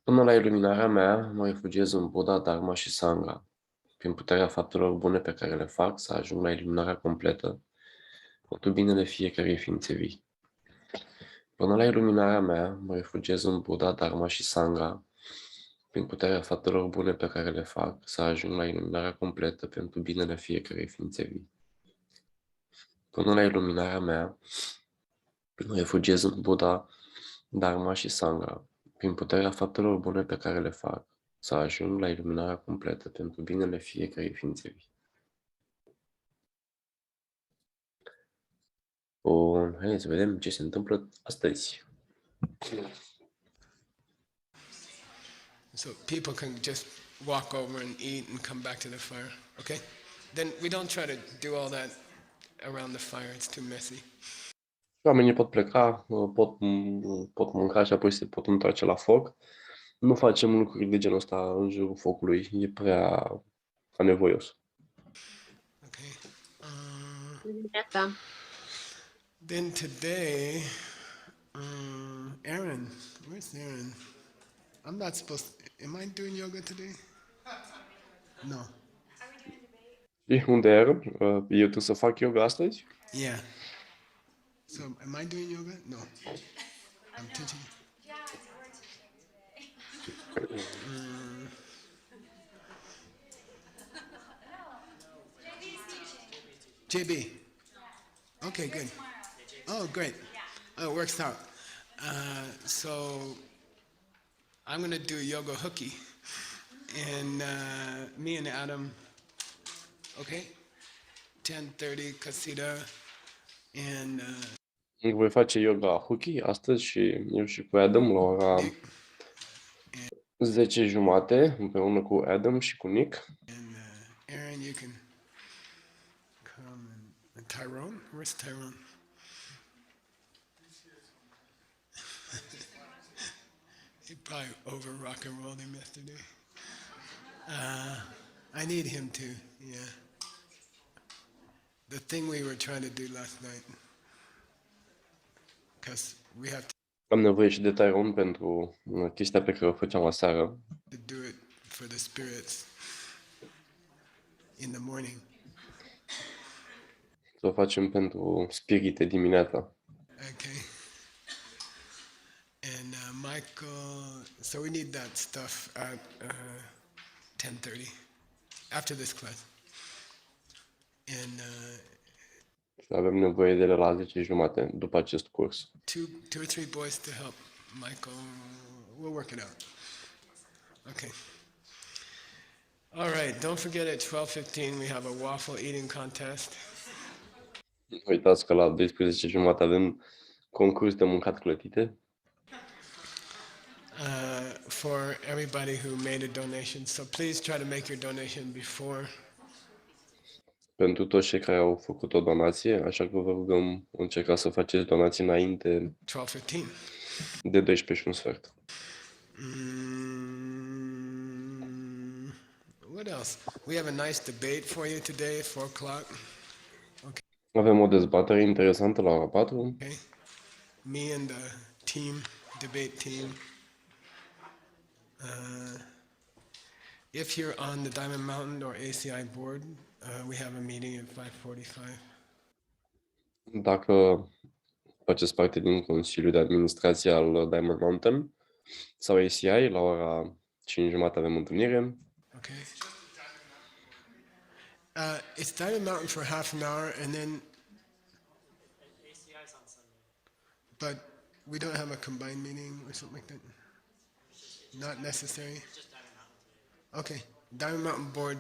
Până la iluminarea mea, mă refugiez în Buddha, Dharma și Sangha. Prin puterea faptelor bune pe care le fac, să ajung la iluminarea completă, pentru binele fiecărei ființe vii. Până la iluminarea mea, mă refugiez în Buddha, Dharma și Sangha. Prin puterea faptelor bune pe care le fac, să ajung la iluminarea completă pentru binele fiecărei ființe vii. Până la iluminarea mea, mă refugiez în Buddha, Dharma și Sangha. Prin puterea faptelor bune pe care le fac, să ajung la iluminarea completă pentru binele fiecărei ființe vii. Bun, haideți să vedem ce se întâmplă astăzi. So people can just walk over and eat and come back to the fire, okay? Then we don't try to do all that around the fire, it's too messy. Oamenii pot pleca, pot mânca și apoi se pot întoarce la foc. Nu facem lucruri de genul ăsta în jurul focului, e prea anevoios. Okay. Asta. Then today, Aaron, where's Aaron? I'm not supposed to, am I doing yoga today? No. Și unde era? Eu trebuie să fac yoga astăzi? Yeah. So, am I doing yoga? No. I'm teaching. JB. Okay, good. Oh, great. Oh, it works out. So, I'm going to do yoga hooky. And me and Adam, okay? 10:30 casita. And Voi face yoga hockey astăzi și eu și cu Adam la ora 10:30 împreună cu Adam și cu Nick. And Aaron, you can come. And Tyrone? Where's Tyrone? He probably over rock and rolled him yesterday. I need him too, yeah. The thing we were trying to do last night. Because we have Am nevoie și de Tyrone pentru chestia pe care o făceam aseară. to do it for the spirits in the morning. Să o facem pentru spirite dimineața. Okay. And Michael, so we need that stuff at 10:30 after this class. And Avem nevoie de ele la 10:30 după acest curs. two or three boys to help Michael. We'll work it out. Okay. All right. Don't forget at 12:15 we have a waffle eating contest. Uitați că la 12:30 avem concurs de mâncat clătite. For everybody who made a donation. So please try to make your donation before. Pentru toți cei care au făcut o donație, așa că vă rugăm încercați să faceți donații înainte 12:15. de 12:15. What else? We have a nice debate for you today at 4 o'clock. Avem o dezbatere interesantă la ora 4. Okay. Me and the team, debate team. If you're on the Diamond Mountain or ACI board, we have a meeting at 5:45. Dacă faceți parte din Consiliul de Administrație al Diamond Mountain sau ACI, la ora 5:30 avem întâlnire. Okay. It's Diamond Mountain for half an hour, and then. ACI's on Sunday. But we don't have a combined meeting or something like that. Not necessary. Just Diamond Mountain. Okay, Diamond Mountain Board,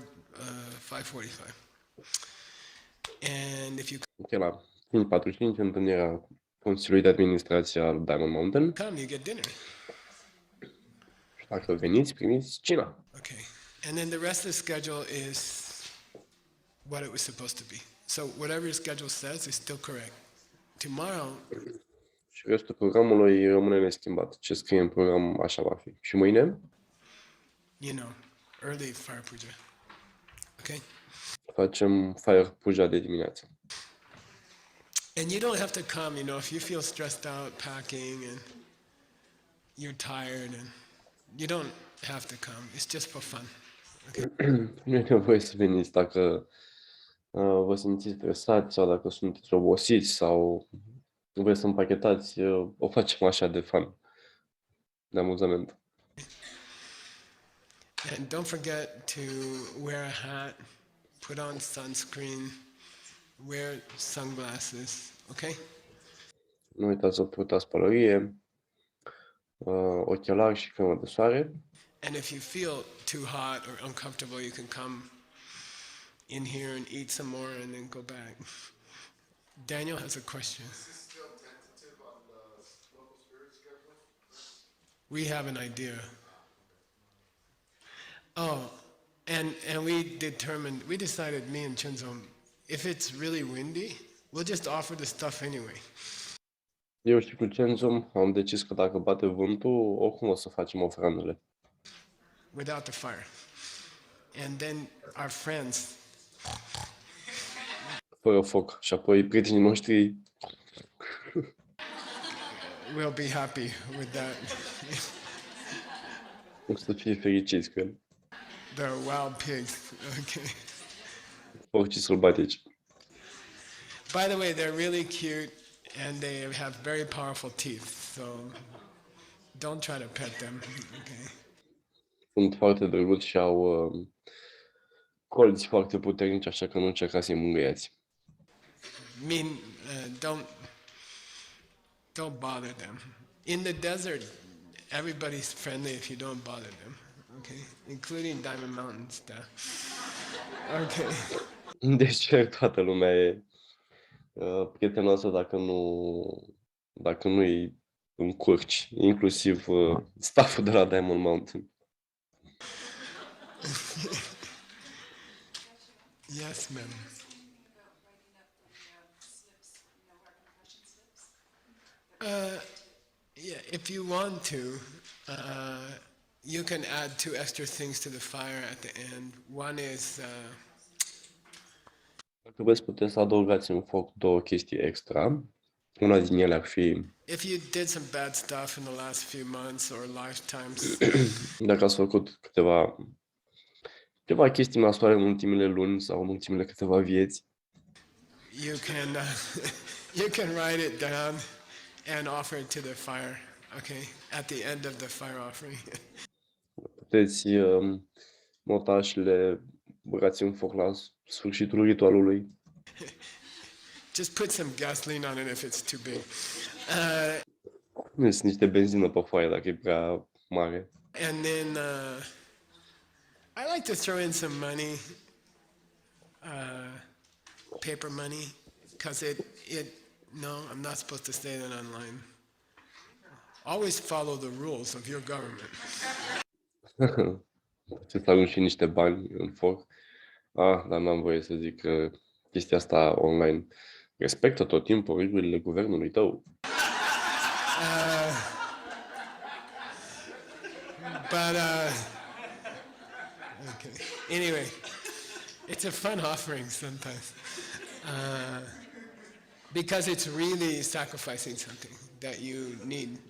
5:45. And if you Ok, la 5:45 întâlnirea Consiliului de Administrație al Diamond Mountain. come, you get dinner. Și dacă veniți, primiți cina. Okay, and then the rest of the schedule is what it was supposed to be. So whatever your schedule says is still correct. Tomorrow, Și restul programului rămâne neschimbat. Ce scrie în program, așa va fi. Și mâine early fire puja. Okay? facem fire puja de dimineață. And you don't have to come, if you feel stressed out packing and you're tired and You don't have to come. It's just for fun. Nu e nevoie să veniți dacă vă simțiți stresați sau dacă sunteți obosiți sau vreți să împachetați, o facem așa de fun, de amuzament. And don't forget to wear a hat, put on sunscreen, wear sunglasses, okay? Nu uitați să purtați pălărie, ochelari și cremă de soare. And if you feel too hot or uncomfortable, you can come in here and eat some more and then go back. Daniel has a question. Still tentative on the local spirit schedule? We have an idea. Oh, and we decided, me and Chunzom, if it's really windy, we'll just offer the stuff anyway. Eu și cu Cenzum am decis că dacă bate vântul, oricum o să facem ofrandele. Without the fire. And then our friends, Fără foc. Și apoi prietenii noștri will be happy with that. o să fie fericiți cu el. The wild pigs, okay. Porcii sălbatici. By the way, they're really cute and they have very powerful teeth, so don't try to pet them, okay? Sunt foarte drăguți și au colți foarte puternici, așa că nu încercați să-i mângâiați. Don't bother them. In the desert, everybody's friendly if you don't bother them, okay? Including Diamond Mountain stuff. Okay. În deșert toată lumea e prietenoasă dacă nu îi încurci, inclusiv stafful de la Diamond Mountain. Yes, ma'am. Yeah, if you want to, you can add 2 extra things to the fire at the end. One is Dacă vreți, puteți să adăugați în foc 2 chestii extra. Una din ele ar fi, if you did some bad stuff in the last few months or lifetimes, dacă ați făcut câteva chestii nasoare în ultimele luni sau în ultimele câteva vieți, you can write it down and offer it to the fire, okay? At the end of the fire offering. puteți nota și le băgați în foc la sfârșitul ritualului. Just put some gasoline on it if it's too big. Sunt niște benzină pe foaie dacă e prea mare. And then I like to throw in some money, paper money, because no, I'm not supposed to say that online. Always follow the rules of your government. Puteți să arunci și niște bani în foc. Dar n-am voie să zic chestia asta online. Respectă tot timpul regulile guvernului tău. Okay. Anyway, it's a fun offering sometimes. Because it's really sacrificing something that you need.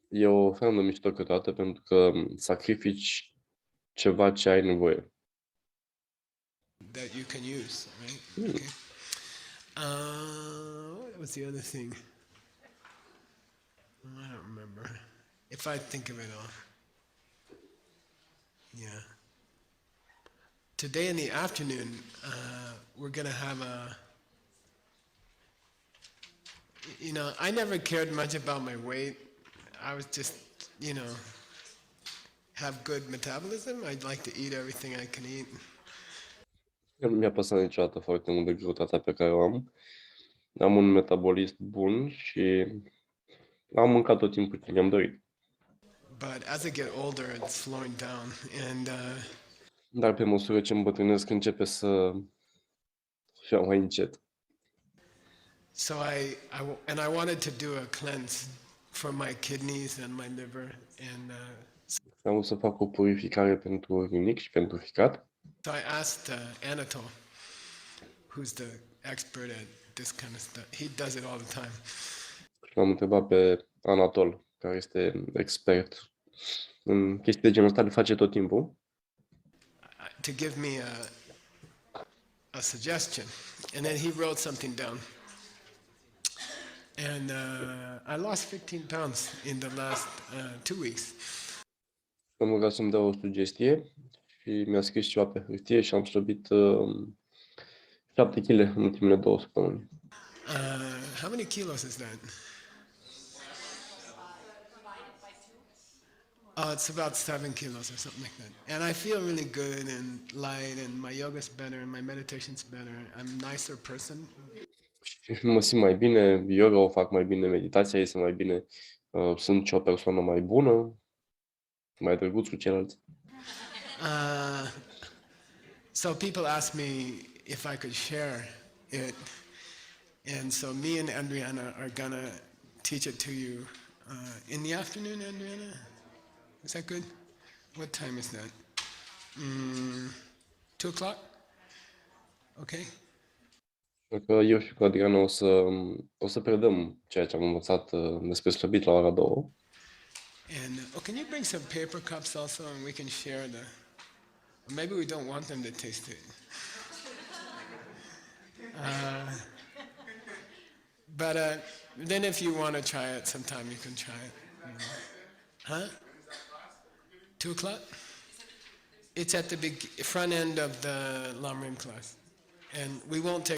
E o ofrandă mișto câteodată pentru că sacrifici ceva ce ai nevoie. That you can use, right? Okay. What was the other thing? I don't remember. If I think of it all. Yeah. Today in the afternoon, we're going to have I never cared much about my weight. I was just, have good metabolism. I'd like to eat everything I can eat. Nu mi-a păsat niciodată foarte mult de greutatea pe care o am. Am un metabolism bun și am mâncat tot timpul ce mi-am dorit. But as I get older, it's slowing down. And Dar pe măsură ce îmbătrânesc, începe să fiu mai încet. so I wanted to do a cleanse for my kidneys and my liver. And Am vrut să fac o purificare pentru rinic și pentru ficat. so I asked Anatol, who's the expert at this kind of stuff. He does it all the time. Și l-am întrebat pe Anatol, care este expert în chestii de genul ăsta le face tot timpul. To give me a suggestion. And then he wrote something down. And I lost 15 pounds in the last 2 weeks. Am rugat să-mi dea o sugestie și mi-a scris ceva pe hârtie și am slăbit 7 kg în ultimele 2 săptămâni. How many kilos is that? Oh, it's about 7 kilos or something like that. And I feel really good and light, and my yoga's better, and my meditation's better. I'm a nicer person. Și mă simt mai bine, yoga o fac mai bine, meditația este mai bine, sunt și o persoană mai bună, mai drăguț cu ceilalți. So people ask me if I could share it, and so me and Adriana are gonna teach it to you in the afternoon, Adriana? Is that good? What time is that? 2 o'clock? Okay. Că eu și cu Adriana o să predăm ceea ce am învățat despre slăbit la ora 2. And can you bring some paper cups also, and we can share the. Or maybe we don't want them to taste it. But then, if you want to try it sometime, you can try it. Huh? 2 o'clock? It's at the front end of the Lam Rim class, and we won't take.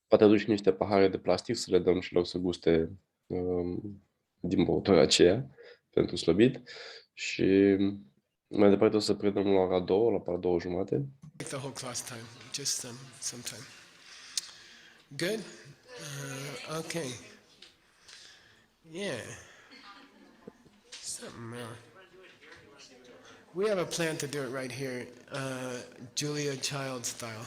Poate aduci niște pahare de plastic să le dăm celor să guste din băutura aceea pentru slăbit și mai departe o să predăm la ora 2, la par 2:30. The whole class time, just some time. Good? Okay. Yeah. Something else. We have a plan to do it right here, Julia Child style.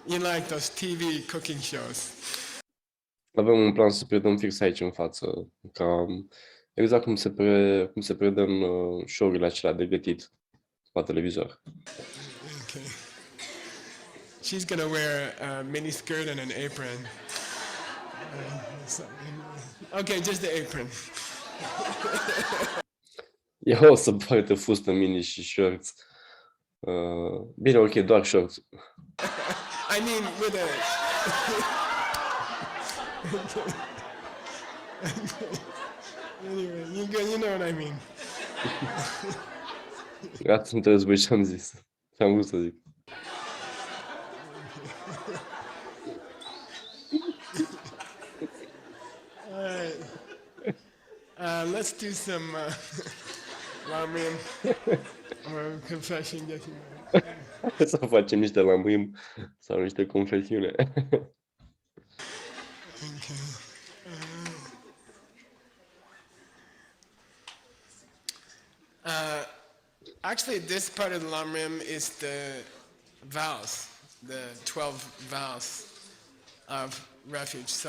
You like those TV cooking shows. Avem un plan să predăm fix aici în față, exact cum se predă în show-urile acelea de gătit la televizor. Okay. She's gonna wear a mini skirt and an apron. Okay, just the apron. Eu o să poartă fustă mini și shorts. Bine, ok, doar shorts. I mean, with a. Anyway, you know what I mean. Ați înțeles voi ce am zis. Ce am vrut să zic. All right. Let's do some Lam Rim or confession. Să facem niște Lam Rim sau niște confesiune. Okay. Actually, this part of the Lam Rim is the vows, the 12 vows of refuge. So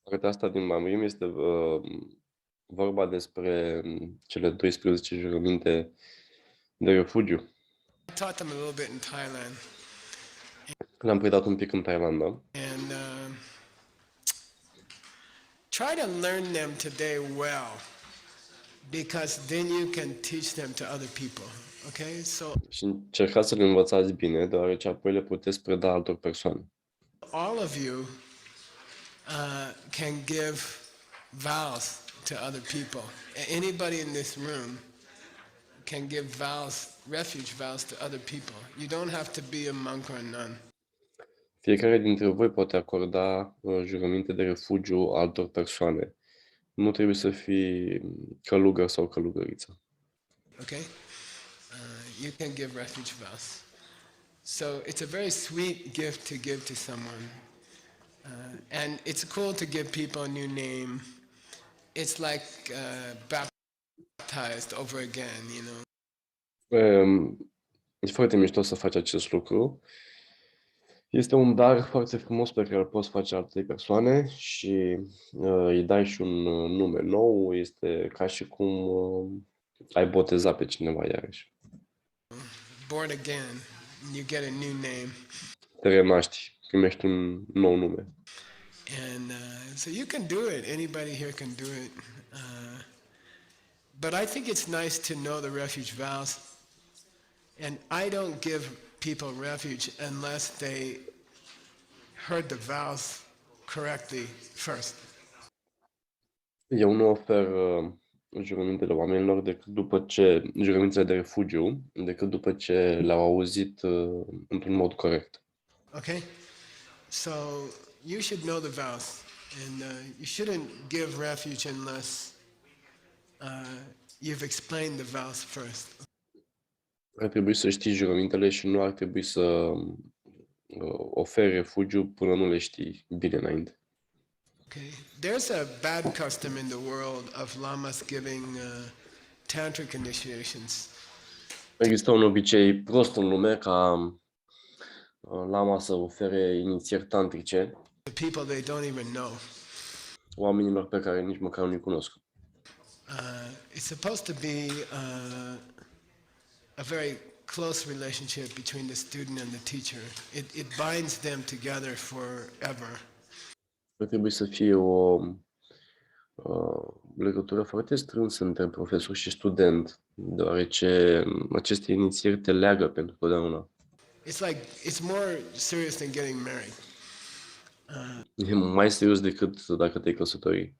Partea asta din Lam Rim este vorba despre cele 12 jurăminte de refugiu. I taught them a little bit in Thailand. Le-am predat un pic în Thailanda. And try to learn them today well, because then you can teach them to other people. Okay? So Și încercați să le învățați bine, deoarece apoi le puteți preda altor persoane. all of you can give vows to other people. Anybody in this room can give vows, refuge vows to other people. You don't have to be a monk or a nun. Fiecare dintre voi poate acorda jurăminte de refugiu altor persoane. Nu trebuie să fii călugăr sau călugăriță. Okay? You can give refuge vows. So it's a very sweet gift to give to someone. And it's cool to give people a new name. It's like baptized over again, you know. E foarte mișto să faci acest lucru. Este un dar foarte frumos pe care îl poți face altei persoane și îi dai și un nume nou. Este ca și cum ai boteza pe cineva iarăși. Born again, you get a new name. Te renaști, primești un nou nume. And so you can do it. Anybody here can do it. But I think it's nice to know the refuge vows. And I don't give people refuge unless they heard the vows correctly first. Eu nu ofer jurămintele oamenilor jurămintele de refugiu, decât după ce le-au auzit într-un mod corect. Okay? So you should know the vows. And you shouldn't give refuge unless you've explained the vows first. Ar trebui să știi jurămintele și nu ar trebui să oferi refugiu până nu le știi bine înainte. Okay. There's a bad custom in the world of lamas giving tantric initiations. Există un obicei prost în lume ca lama să ofere inițieri tantrice To people they don't even know. oamenilor pe care nici măcar nu-i cunosc. It's supposed to be a very close relationship between the student and the teacher. It binds them together forever. Ar trebui să fie o legătură foarte strânsă între profesor și student, deoarece aceste inițieri te leagă pentru totdeauna. It's more serious than getting married. E mai serios decât dacă te-ai căsători.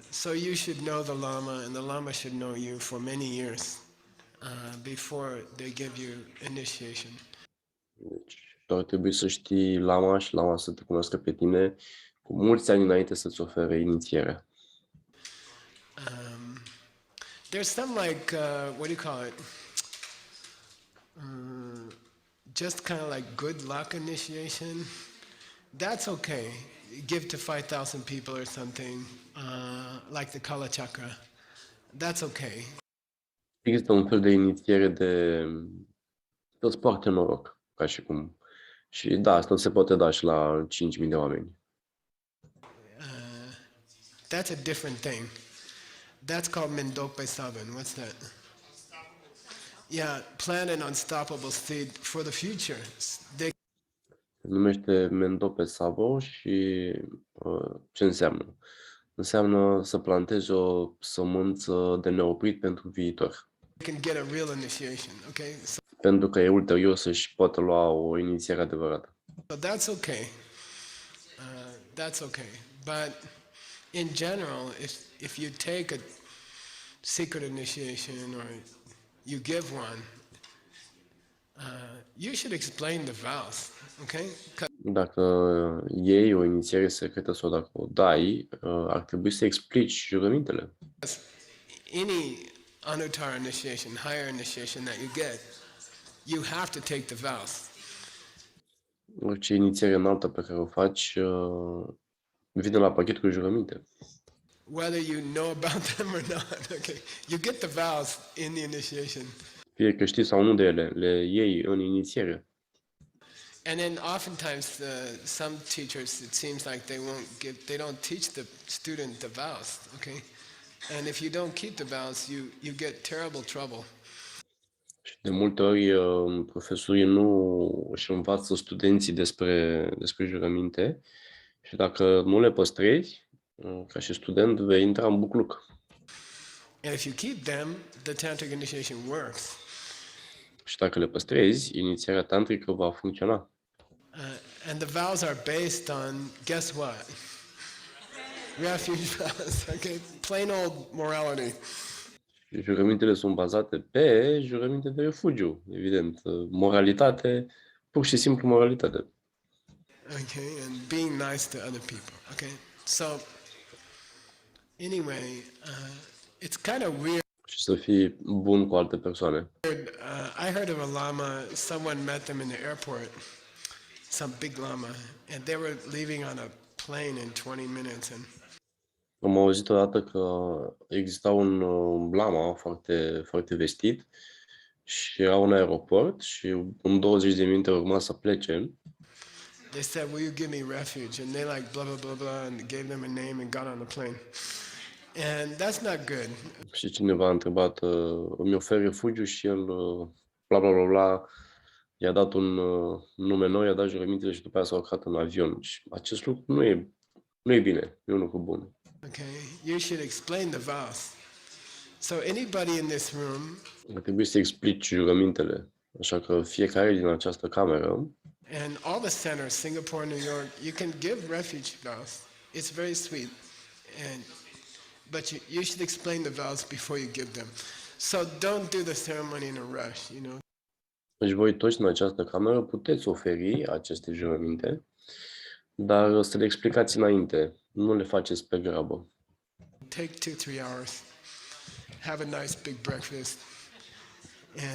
So you should know the lama, and the lama should know you for many years before they give you initiation. Deci, tu ar trebui să știi lama și lama să te cunoască pe tine cu mulți ani înainte să-ți ofere inițierea. There's some like, what do you call it? Just kind of like good luck initiation. That's okay. Give to 5,000 people or something, like the Kala Chakra. That's okay. Există un fel de inițiere de să-ți poarte noroc, ca și cum. Și da, asta se poate da și la 5.000 de oameni. That's a different thing. That's called Mendope Saban. What's that? Yeah, plant an unstoppable seed for the future. They Se numește Mendope Sabo și ce înseamnă? Înseamnă să plantezi o sămânță de neoprit pentru viitor. can get a real initiation, okay? So Pentru că e ulterior să-și poată lua o inițiere adevărată. that's okay. That's okay. But in general, if you take a secret initiation or you give one, you should explain the vows, okay? Dacă iei o inițiere secretă sau dacă o dai, ar trebui să explici jurămintele. Any anuttara initiation, higher initiation that you get, you have to take the vows. Orice inițiere înaltă pe care o faci vine la pachet cu jurăminte. Whether you know about them or not, okay? You get the vows in the initiation. Fie că știi sau nu de ele, le iei în inițiere. And then oftentimes some teachers, it seems like they don't teach the student the vows, okay? And if you don't keep the vows, you get terrible trouble. Și de multe ori profesorii nu își învață studenții despre jurăminte și dacă nu le păstrezi, ca și student, vei intra în bucluc. And if you keep them, the tantric initiation works. Și dacă le păstrezi, inițierea tantrică va funcționa. And the vows are based on, guess what? Refuge vows, okay? Plain old morality. Jurămintele sunt bazate pe jurăminte de refugiu, evident. Moralitate, pur și simplu moralitate. Okay, and being nice to other people, okay? So, anyway, it's kind of weird. Și să fii bun cu alte persoane. I heard of a lama, someone met them in the airport, some big lama, and they were leaving on a plane in 20 minutes. And Am auzit odată că exista un lama foarte, foarte vestit și era un aeroport și în 20 de minute urma să plece. they said, will you give me refuge? And they like blah, blah, blah, blah, and gave them a name and got on the plane. And that's not good. Și cineva a întrebat, îmi ofer refugiu și el, bla bla bla bla, i-a dat un nume nou, i-a dat jurămintele și după aia s-a urcat în avion. Și acest lucru Nu e bine, e un lucru bun. Okay, you should explain the vows. So anybody in this room, Ar trebui să explici jurămintele. Așa că fiecare din această cameră and all the centers, Singapore, New York, you can give refuge vows. It's very sweet, but you should explain the vows before you give them. So don't do the ceremony in a rush, you know. Deci voi toți în această cameră puteți oferi aceste jurăminte, dar să le explicați înainte, nu le faceți pe grabă. Take 2-3 hours, have a nice big breakfast,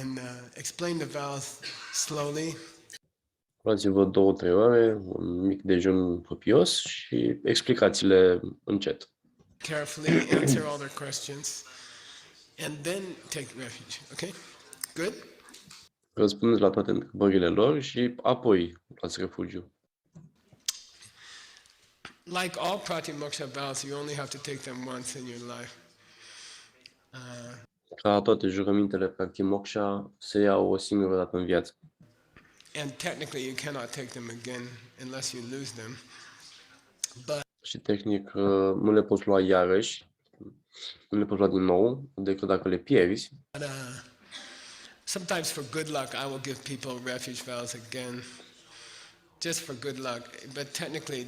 and explain the vows slowly. Luați-vă 2-3 ore, un mic dejun copios și explicați-le încet. Carefully answer all their questions, and then take refuge, okay? Good? Răspundeți la toate întrebările lor și apoi luați refugiu. Like all pratimoksha vows, you only have to take them once in your life. Ca toate jurămintele praktimoksha se iau o singură dată în viață. And technically you cannot take them again unless you lose them. Și tehnic nu le poți lua iarăși, nu le poți lua din nou, decât dacă le pierzi. But sometimes for good luck, I will give people refuge vows again, just for good luck. But technically,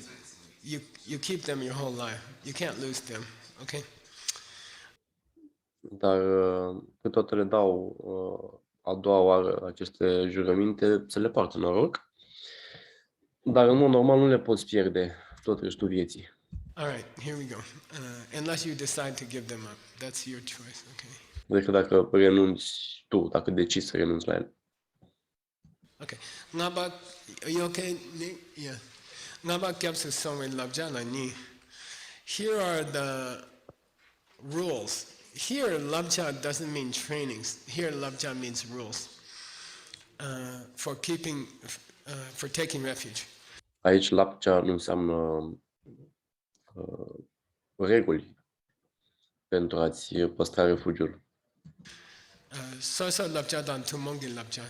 you keep them your whole life. You can't lose them, okay? Dar câteodată le dau a doua oară aceste jurăminte, să le poartă noroc, dar în mod normal nu le poți pierde tot restul vieții. All right, here we go. Unless you decide to give them up, that's your choice, okay? Decât dacă renunți tu, dacă decizi să renunți la ele. Okay. Ngaba, are you okay, Nick? Yeah. Ngaba kyapsu songwe labjala ni. Here are the rules. Here, labja doesn't mean trainings. Here, labja means rules for taking refuge. Aici lapcea nu înseamnă reguli pentru a-ți păstra refugiul. So labja dan tumongi labja.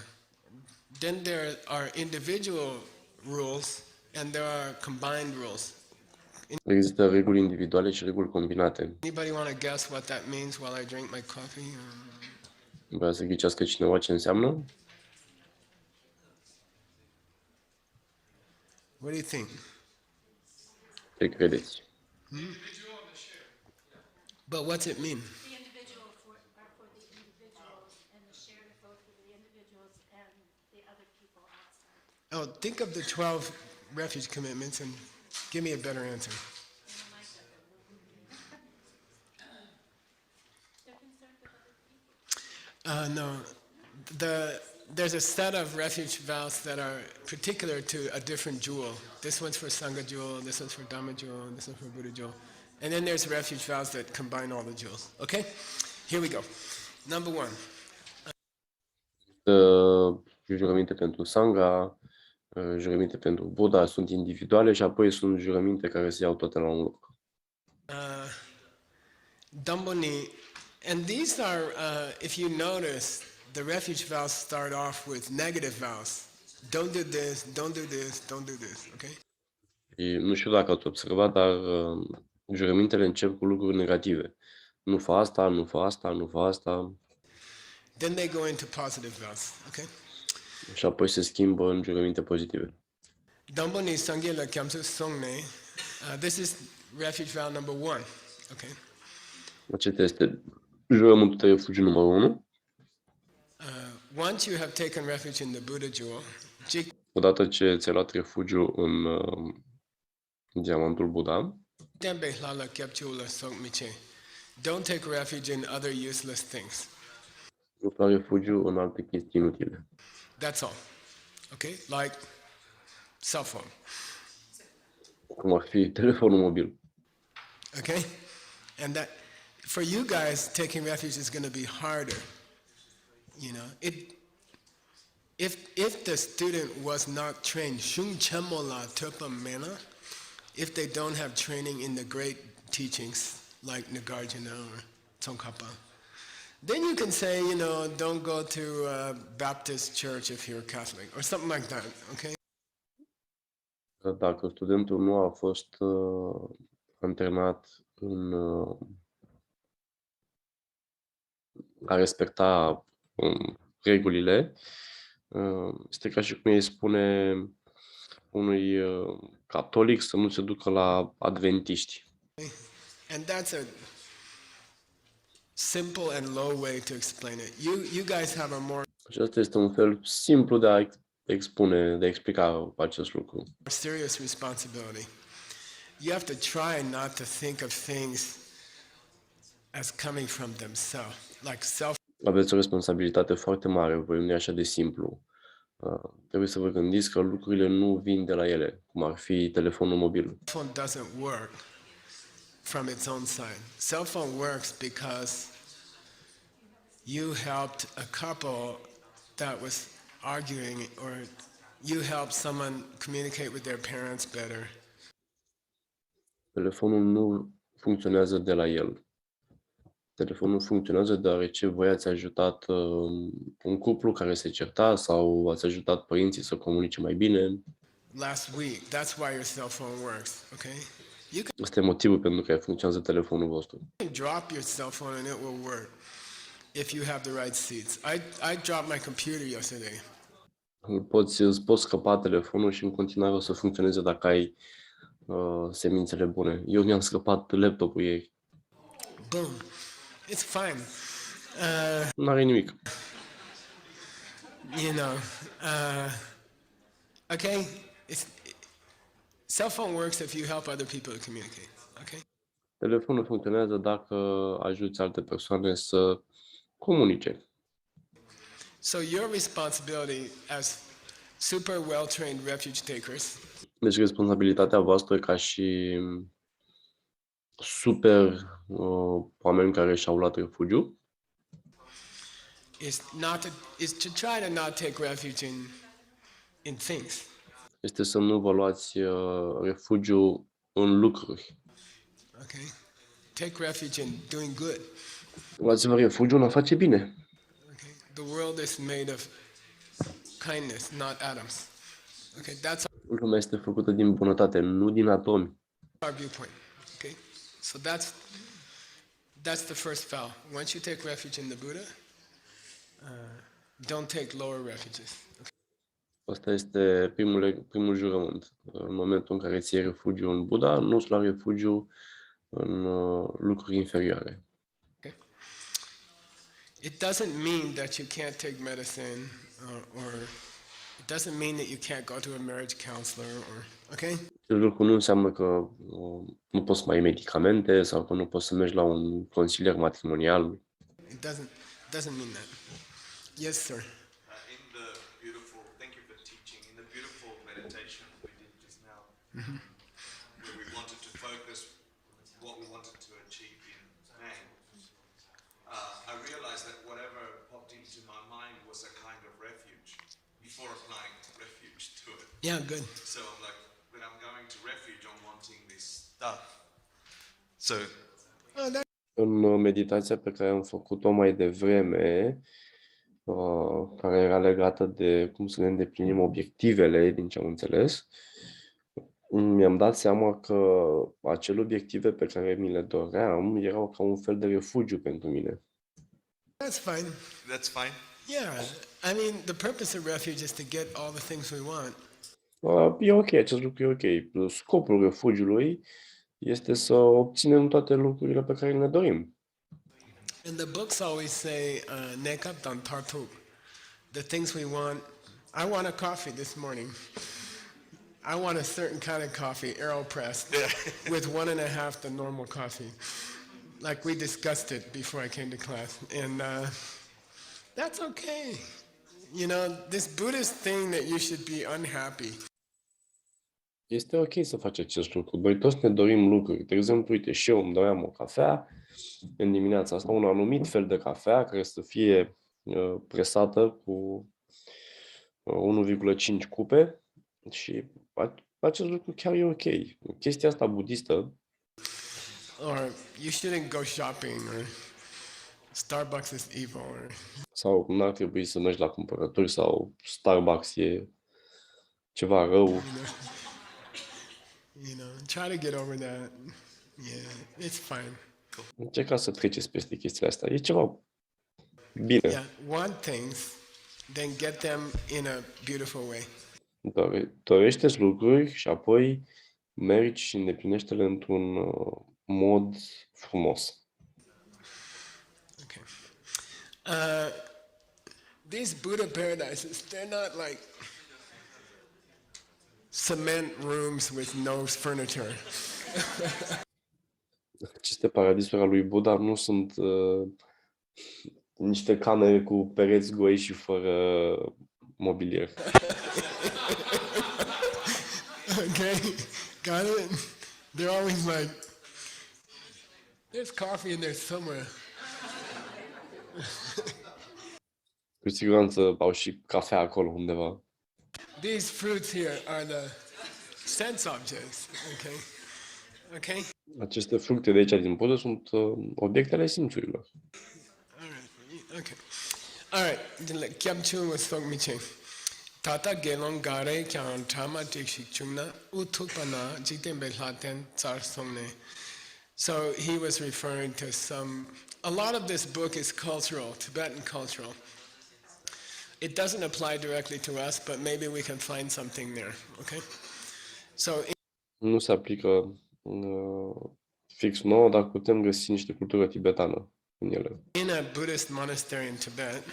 Then there are individual rules and there are combined rules. Există reguli individuale și reguli combinate. Anybody want to guess what that means while I drink my coffee? Vrea să ghicească cineva ce înseamnă? What do you think? Ce credeți? But what's it mean? The individual are for the individuals, and the share is both for the individuals and the other people outside. Oh, think of the 12 refuge commitments and give me a better answer. They're concerned with other people. No, there's a set of refuge vows that are particular to a different jewel. This one's for Sangha jewel, this one's for Dhamma jewel, this one's for Buddha jewel. And then there's refuge vows that combine all the jewels. Okay? Here we go. Number 1. Jurăminte pentru Sangha, jurăminte pentru Buddha sunt individuale și apoi sunt jurăminte care se iau toate la un loc. Damboni, and these are, if you notice, the refuge vows start off with negative vows. Don't do this, don't do this, don't do this, okay? Și nu știu dacă ați observat, dar jurămintele încep cu lucruri negative. Nu fă asta, nu fă asta, nu fă asta. Then they go into positive vows, okay? Și apoi se schimbă în jurăminte pozitive. Damboni Sangyela Kyamsu Songne, this is refuge vow number 1, okay? Acesta este jurământul de refugiu numărul 1. Once you have taken refuge in the Buddha jewel, Odată ce ți-ai luat refugiu în diamantul Buddha, don't take refuge in other useless things. nu lua refugiu în alte chestii inutile. That's all. Okay? Like cell phone. Cum ar fi telefonul mobil. Okay? And that for you guys, taking refuge is going to be harder. You know, if the student was not trained, shung chemola turpa mena, if they don't have training in the great teachings like Nagarjuna or Tsongkhapa, then you can say, you know, don't go to a Baptist church if you're Catholic or something like that, okay? Dacă studentul nu a fost antrenat în a respecta regulile, este ca și cum îi spune unui catolic să nu se ducă la adventiști. And that's a simple and low way to explain it. You guys have a more Și asta este un fel simplu de a expune, de a explica acest lucru. serious responsibility. You have to try not to think of things as coming from themselves, like self. Aveți o responsabilitate foarte mare, voi nu e așa de simplu. Trebuie să vă gândiți că lucrurile nu vin de la ele, cum ar fi telefonul mobil. Cell phone doesn't work from its own side. Cell phone works because you helped a couple that was arguing, or you helped someone communicate with their parents better. Telefonul nu funcționează de la el. Telefonul funcționează deoarece voi ați ajutat un cuplu care se certa sau ați ajutat părinții să comunice mai bine. Last week, that's why your cell phone works, okay? You Asta e motivul pentru care funcționează telefonul vostru. can drop your cell phone and it will work if you have the right seeds. I dropped my computer yesterday. Îți poți scăpa telefonul și în continuare o să funcționeze dacă ai semințele bune. Eu mi-am scăpat laptopul ieri. Boom. It's fine. Nu are nimic. You know, okay? Cell phone works if you help other people to communicate, okay? Telefonul funcționează dacă ajuți alte persoane să comunice. So your responsibility as super well-trained refuge takers Deci responsabilitatea voastră ca și super oameni care și-au luat refugiu is to try to not take refuge in things. este să nu vă luați refugiu în lucruri. Okay? Take refuge in doing good. Luați-vă refugiu în a face bine. Okay? The world is made of kindness, not atoms. Okay, that's Lumea este făcută din bunătate, nu din atomi. our viewpoint. Okay? So that's the first vow. Once you take refuge in the Buddha, don't take lower refuges. Asta este primul jurământ. În momentul în care ți iei refugiu în Buddha, nu-ți lua refugiu în lucruri inferioare. Okay? It doesn't mean that you can't take medicine, or it doesn't mean that you can't go to a marriage counselor, or okay? Acest lucru nu înseamnă că nu poți să mai iei medicamente sau că nu poți să mergi la un consilier matrimonial. It doesn't mean that. Yes, sir. Thank you for teaching. In the beautiful meditation we did just now, where we wanted to focus what we wanted to achieve in man, I realized that whatever popped into my mind was a kind of refuge before applying refuge to it. Yeah, good. So I'm like, when I'm going to refuge, I'm wanting this stuff. So Oh, that, În meditația pe care am făcut-o mai devreme, care era legată de cum să ne îndeplinim obiectivele, din ce am înțeles, mi-am dat seama că acele obiective pe care mi le doream erau ca un fel de refugiu pentru mine. that's fine. that's fine. Yeah, I mean, the purpose of refuge is to get all the things we want. E ok, acest lucru e ok. Scopul refugiului este să obținem toate lucrurile pe care ne dorim. And the books always say, nekap dan tartuk, the things we want. I want a coffee this morning. I want a certain kind of coffee, AeroPress, with 1.5 the normal coffee. Like we discussed it before I came to class. And that's okay. You know, this Buddhist thing that you should be unhappy. Este ok să faci acest lucru. Noi toți ne dorim lucruri. De exemplu, uite, și eu îmi doream o cafea în dimineața asta, un anumit fel de cafea care să fie presată cu 1,5 cupe și acest lucru chiar e ok. Chestia asta budistă, Or you shouldn't go shopping, or Starbucks is evil, or sau nu ar trebui să mergi la cumpărături sau Starbucks e ceva rău. You know, try to get over that. Yeah, it's fine. Încerca să treceți peste chestiile astea. E ceva bine. Yeah, want things, then get them in a beautiful way. Dorește-ți lucruri și apoi mergi și îndeplinește-le într-un mod frumos. Okay. These Buddha paradises, they're not like cement rooms with no furniture. Aceste paradisuri ale lui Buddha nu sunt niște camere cu pereți goi și fără mobilier. Okay, got it? They're always like, there's coffee in there somewhere. Cu siguranță au și cafea acolo undeva. These fruits here are the sense objects, okay? Okay? Aceste fructe de aici din podă sunt obiectele simțurilor. All right, okay. All right, Kyamchu was Sok Miche. Tata gelong gare kyang chama tikshik chungna utukpana jikten behlaten tsar songne. So he was referring to a lot of this book is cultural, Tibetan cultural. It doesn't apply directly to us, but maybe we can find something there, okay? So Nu se aplică fix nouă, dar putem găsi niște cultură tibetană în ele. in a Buddhist monastery in Tibet,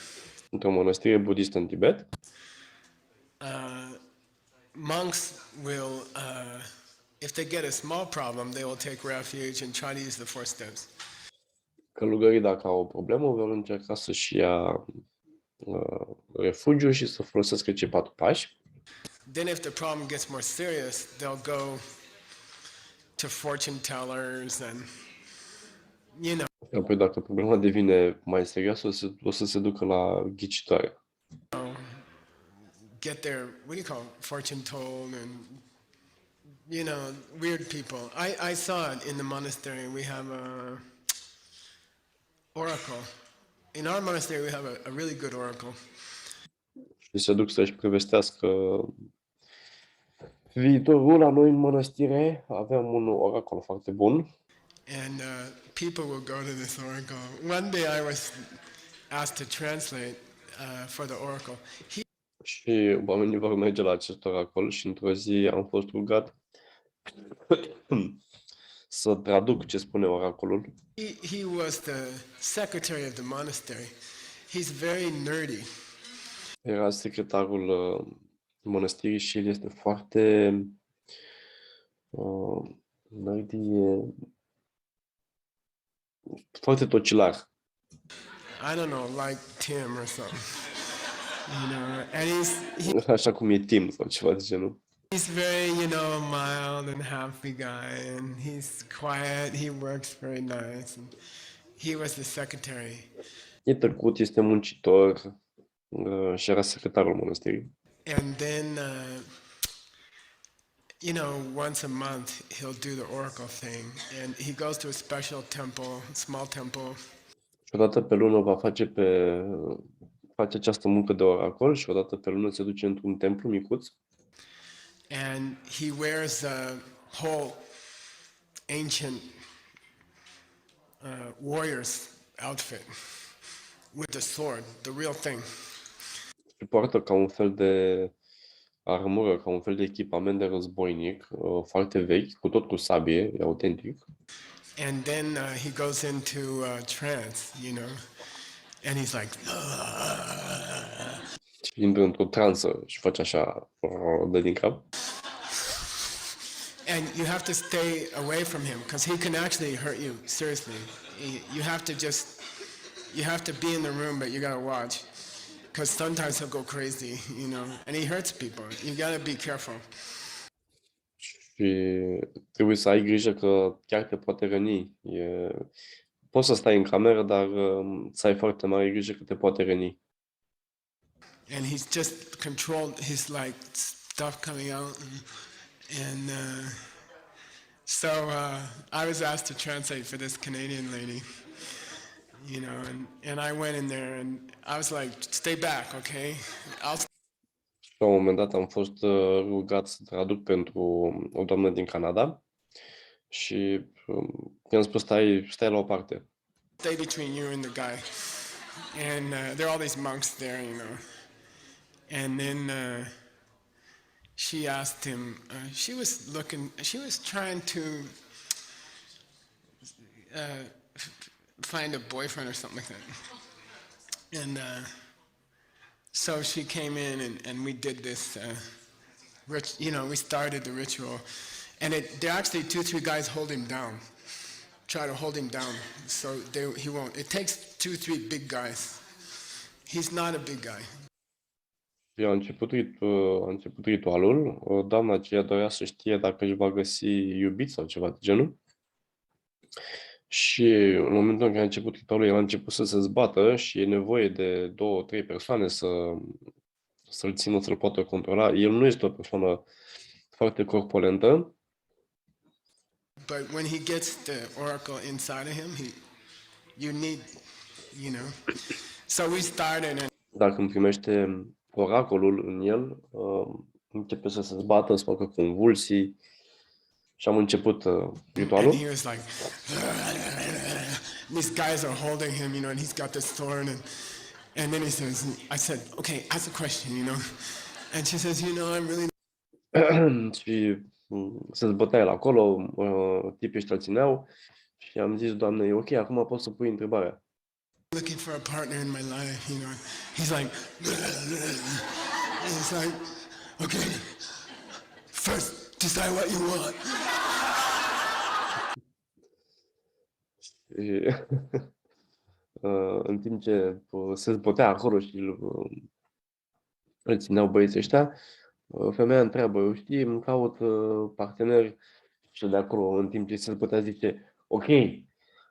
Într-o mănăstire budistă în Tibet, monks will, if they get a small problem, they will take refuge and try to use the four steps. călugării, dacă au o problemă, vor încerca să-și ia refugiu și să folosească cei 4 pași. Then if the problem gets more serious, they'll go to fortune tellers and, you know, Apoi, dacă problema devine mai serioasă, o să se ducă la ghicitoare. get their, what do you call it, fortune told and, you know, weird people. I saw it in the monastery. We have a oracle. In our monastery, we have a really good oracle. Și se duc să-și prevestească viitorul. La noi în mănăstire avem un oracol foarte bun. And people will go to this oracle. One day I was asked to translate for the oracle. Și oamenii vor merge la acest oracol și într-o zi am fost rugat să traduc ce spune oracolul. He was the secretary of the monastery. He's very nerdy. Era secretarul mănăstirii și el este foarte foarte tocilar. I don't know, like Tim or something. You know, and Așa cum e Tim sau ceva de genul. he's very, you know, mild and happy guy, and he's quiet. He works very nice. And he was the secretary. E tăcut, este muncitor și era secretarul mănăstirii. And then, you know, once a month he'll do the oracle thing, and he goes to a special temple, small temple. Și odată pe lună face această muncă de oracol și odată pe lună se duce într-un templu micuț. And he wears a whole ancient warrior's outfit with the sword, the real thing. Și poartă ca un fel de armură, ca un fel de echipament de războinic, foarte vechi, cu sabie, e autentic. And then he goes into trance, you know, and he's like, Și intră într-o transă și face așa, dă din cap. and you have to stay away from him because he can actually hurt you seriously. You have to be in the room, but you gotta watch because sometimes he'll go crazy, you know, and he hurts people. You gotta be careful. Și trebuie să ai grijă că chiar te poate răni. Poți să stai în cameră, dar să ai foarte mare grijă că te poate răni. And he's just controlled, he's like stuff coming out. And so I was asked to translate for this Canadian lady, you know, and I went in there and I was like, stay back, okay? la un moment dat am fost rugat să traduc pentru o doamnă din Canada și i-am spus stai la o parte. Stay between you and the guy. And there are all these monks there, you know. And then she asked him, she was trying to find a boyfriend or something like that. And so she came in and we did this, we started the ritual. And there are actually 2-3 guys hold him down. Try to hold him down so he won't. It takes 2-3 big guys. He's not a big guy. Și a început ritualul. Doamna aceea dorea să știe dacă își va găsi iubit sau ceva de genul. Și în momentul în care a început ritualul, el a început să se zbată și e nevoie de 2-3 persoane să-l țină, să-l poată controla. El nu este o persoană foarte corpulentă. But when he gets the oracle inside of him, you need, So we started and Dacă îmi primește oracolul în el, începe să se zbată, să facă convulsii și am început ritualul. And he was like, these guys are holding him, and he's got this thorn, and then I said, okay, ask a question, and she says, I'm really. Și se zbătea el acolo, tipii ăștia îl țineau și am zis, Doamne, e ok, acum poți să pui întrebarea. Looking for a partner in my life, He's like, okay, first decide what you want. Și, în timp ce se zbătea acolo și îl țineau băieții ăștia, femeia întreabă, știi, îmi caut partener și de acolo, în timp ce se zbătea, zice, ok,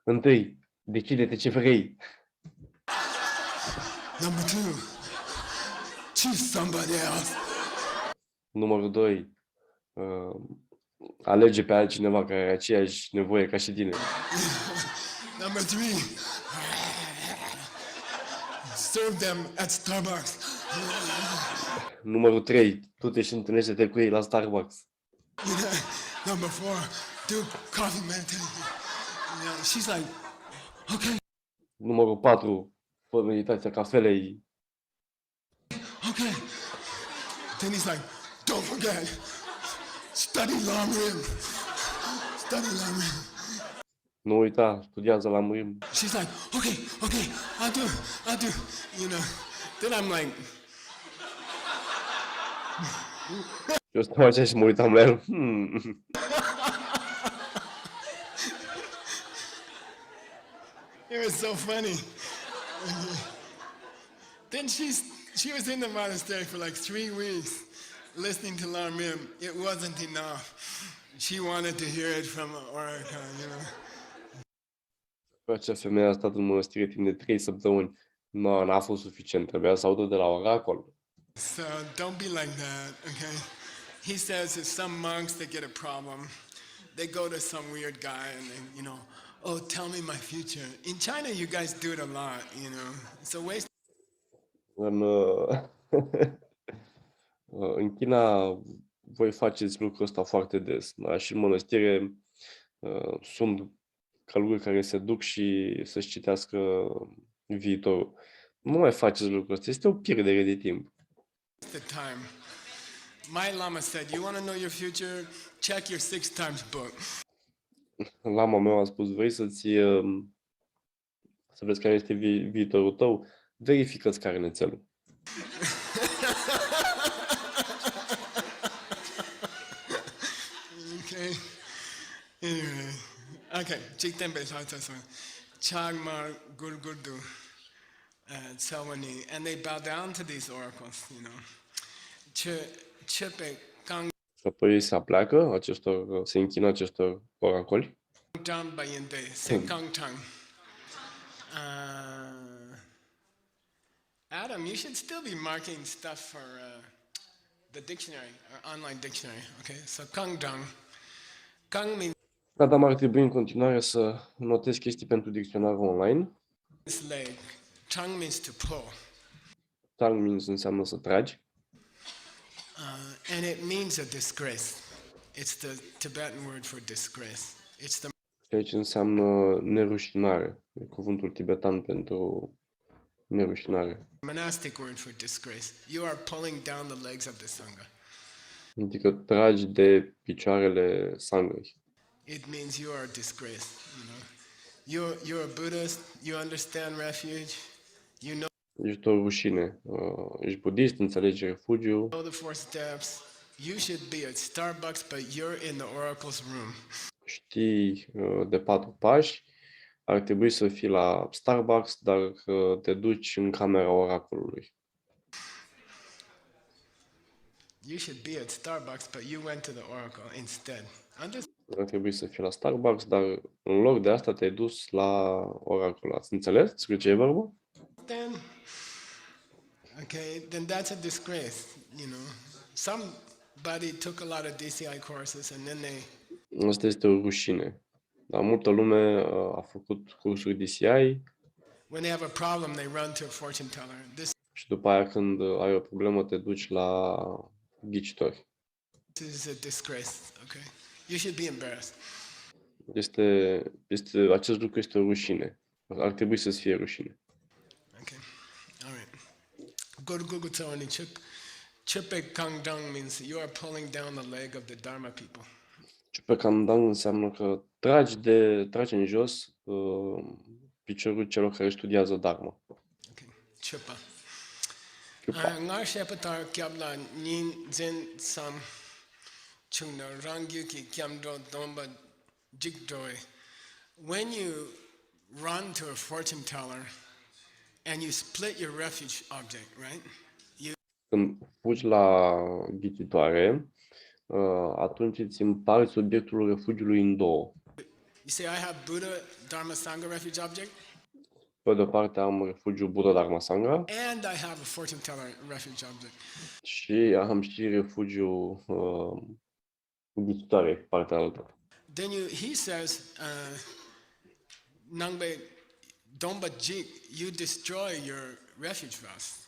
întâi, decide-te ce vrei. Number 2, choose somebody else. Numărul 2, alege pe altcineva care are aceeași nevoie ca și tine. Number 3, serve them at Starbucks. Numărul 3, tu te și întâlnește-te cu ei la Starbucks. Number 4, do coffee meditation. She's like, okay. Numărul 4, fă meditația cafelei. Okay. Then he's like, don't forget, study Lam Rim. Study Lam Rim. Nu uita, studiază Lam Rim. She's like, okay, I'll do, Then I'm like, Eu stau așa și mă uitam la el. It was so funny. Then she was in the monastery for like 3 weeks listening to Lam Rim. It wasn't enough. She wanted to hear it from an oracle, Acea femeie a stat în mănăstire timp de 3 săptămâni. N-a fost suficient, trebuia să audă de la oracol. So don't be like that, okay? He says if some monks, they get a problem, they go to some weird guy and they, oh, tell me my future. In China, you guys do it a lot, It's a waste. În China voi faceți lucrul ăsta foarte des. Da? Și în mănăstire sunt călugări care se duc și să-și citească viitorul. Nu mai faceți lucrul ăsta, este o pierdere de timp. The time. My Lama said, you want to know your future? Check your 6 times book. Lama meu a spus, vrei să vezi care este viitorul tău? Verifică-ți care nețelul. Okay. Anyway. Okay. Chikten Besata so. Chagmar Gurgurdu. Tsawani. And they bow down to these oracles, Chepe Kang Și apoi se apleacă, se închină acestor oracoli. Dam Bayende, Sekang Tang. Adam, you should still be marking stuff for the dictionary, or online dictionary, okay? So Kang Dang. Kang means Adam ar trebui în continuare să notezi chestii pentru dicționarul online. leg. Tang means to pull. Tang means înseamnă să tragi. And it means a disgrace. It's the Tibetan word for disgrace. It's the Aici înseamnă nerușinare. E cuvântul tibetan pentru nerușinare. monastic word for disgrace. You are pulling down the legs of the Sangha. Adică tragi de picioarele sangăi. It means you are a disgrace, you know. You're a Buddhist, you understand refuge, you know Ești o rușine. Ești budist, înțelegi refugiu, the four steps. You should be at Starbucks, but you're in the oracle's room. știi de 4 pași, ar trebui să fii la Starbucks, dar te duci în camera oracolului. You should be at Starbucks, but you went to the oracle instead. Ar trebui să fii la Starbucks, dar în loc de asta te-ai dus la oracol. Ați înțeles despre ce e vorba? Understand? Okay, then that's a disgrace, you know. Somebody took a lot of DCI courses and then they Asta este o rușine. Dar multă lume a făcut cursuri DCI when they have a problem, they run to a fortune teller. This și după aia când ai o problemă te duci la ghicitori. is a disgrace, okay? You should be embarrassed. Acest lucru este o rușine. Ar trebui să-ți fie rușine. Okay, all right. Guru Gugu Tsawani Chupe Kangdang means you are pulling down the leg of the Dharma people. Chupe Kandang înseamnă că tragi în jos piciorul celor care studiază Dharma. Okay, Chupa. Chupa. Ngar Shepatar Kyabla Nin Zen Sam Chungna Rangyu Ki Kyamdro Domba Jigdoi. When you run to a fortune teller and you split your refuge object, right? Când fugi la ghicitoare, atunci îți împarți obiectul refugiului în două. You say, I have Buddha, Dharma, Sangha refuge object, Pe de o parte am refugiul Buddha Dharma Sangha and I have a fortune teller refuge object. și am și refugiul ghicitoare, partea altă. Then he says, Nangbe Domba Jik, you destroy your refuge vows.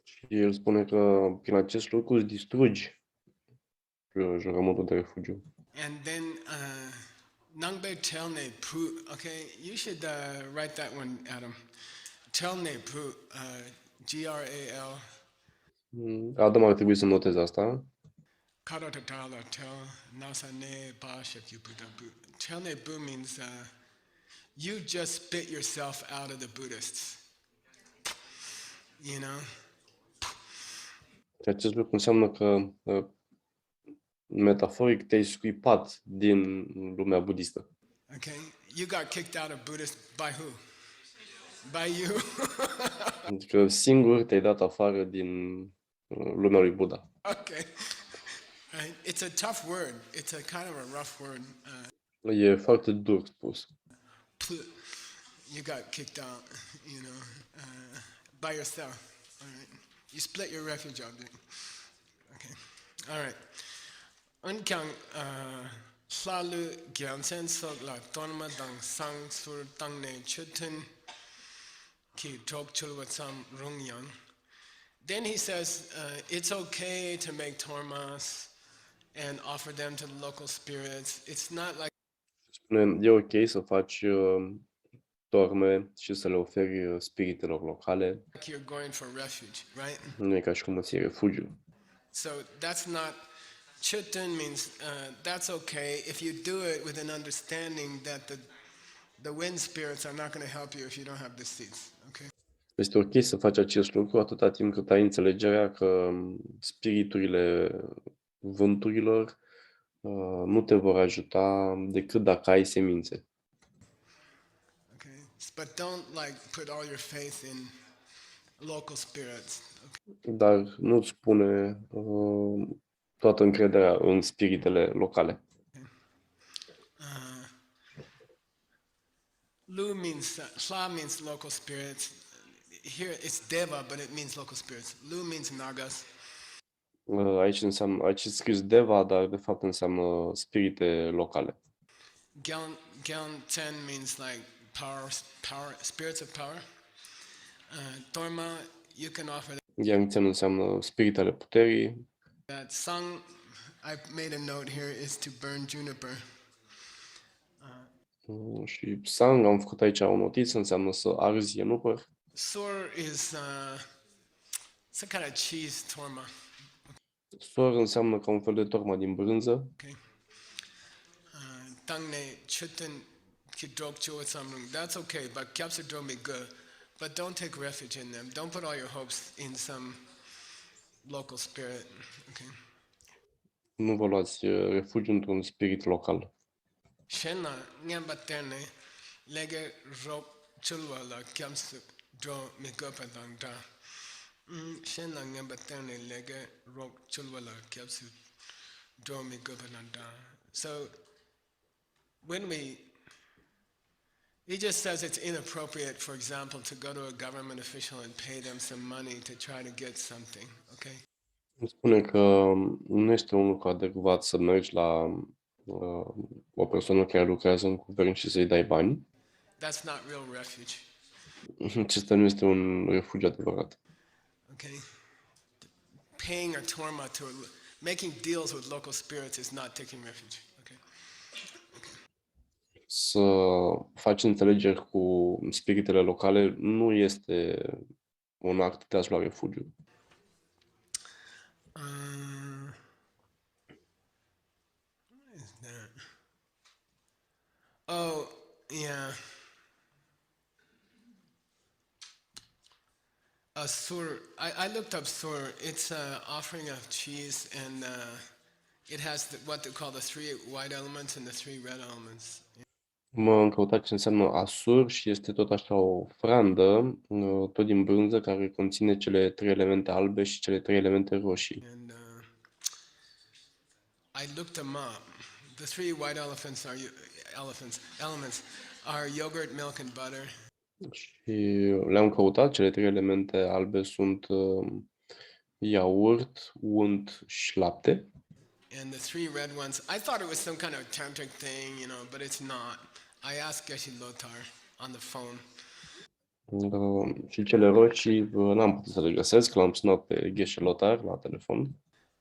Și el spune că prin acest lucru îți distrugi jurământul de refugiu. And then Nangbe Telne Pu, okay, you should write that one, Adam. Telne Pu, G-R-A-L, Adam ar trebui să noteze asta. Karatatala Tel, Nasane Bashak Buddha Bu. Telne Bu means you just spit yourself out of the Buddhists. You know? Și acest lucru înseamnă că metaforic te-ai scuipat din lumea budistă. Okay? You got kicked out of Buddhist by who? By you. Adică singur te-ai dat afară din lumea lui Buddha. Okay. Right? It's a tough word. It's a kind of a rough word. E foarte dur spus. You got kicked out, you know, by yourself. All right. You split your refuge object. Okay. All right. Unkyang Hlalu Gyansen Sok La Tonma Dang Sang Sur Dang Ne Chutin Ki Tok Chulwat Sam Rungyang. Then he says it's okay to make tormas and offer them to the local spirits. It's not like Spune, e ok să faci torme și să le oferi spiritelor locale. you're going for refuge, right? Nu e ca și cum îți iei refugiu. So that's not, chutin means that's okay if you do it with an understanding that the wind spirits are not going to help you if you don't have the seeds, okay? Este ok să faci acest lucru atâta timp cât ai înțelegerea că spiriturile vânturilor nu te vor ajuta decât dacă ai semințe. Okay, but don't like put all your faith in local spirits. Okay? Dar nu-ți pune toată încrederea în spiritele locale. Lu means, Hla means local spirits. Here it's Deva, but it means local spirits. Lu means Nagas. Aici e scris Deva, dar de fapt înseamnă spirite locale. Gyan Ten means like power, spirits of power. Torma, you can offer them. Yang înseamnă spiritele puterii. That sang, I've made a note here, is to burn juniper. Și sang, am făcut aici o notiță, înseamnă să arzi ienupăr. Sur is it's a kind of cheese torma. Sor înseamnă ca un fel de torma din brânză. Okay. Tangne chutin kidrok samrung. That's okay, but kyapsa dromi go. But don't take refuge in them. Don't put all your hopes in some local spirit. Okay. Nu vă luați refugiu într-un spirit local. Shena nyambaterne lege rok chulwala kyapsa dromi go padangda. Shena nyambaterne lege rok chulwala kyapsa dromi go padangda. So when he just says it's inappropriate, for example, to go to a government official and pay them some money to try to get something, okay? Spune că nu este un lucru adecvat să mergi la o persoană care lucrează în guvern și să-i dai bani. That's not real refuge, Acesta nu este un refugiu adevărat. okay? Paying a torma making deals with local spirits is not taking refuge, okay? Să faci înțelegeri cu spiritele locale nu este un act de a-ți lua refugiu. What is that? Oh, yeah. A sur. I looked up sur. It's an offering of cheese, and it has what they call the 3 white elements and the 3 red elements. M-am căutat ce înseamnă asur și este tot așa o ofrandă, tot din brânză, care conține cele 3 elemente albe și cele 3 elemente roșii. And I looked them up. The 3 white elements are yogurt, milk, and butter. Și le-am căutat, cele 3 elemente albe sunt iaurt, unt și lapte. And the 3 red ones, I thought it was some kind of tantric thing, but it's not. I asked Geshe Lothar on the phone. Și cele roșii n-am putut să le găsesc, l-am sunat pe Geshe Lothar la telefon.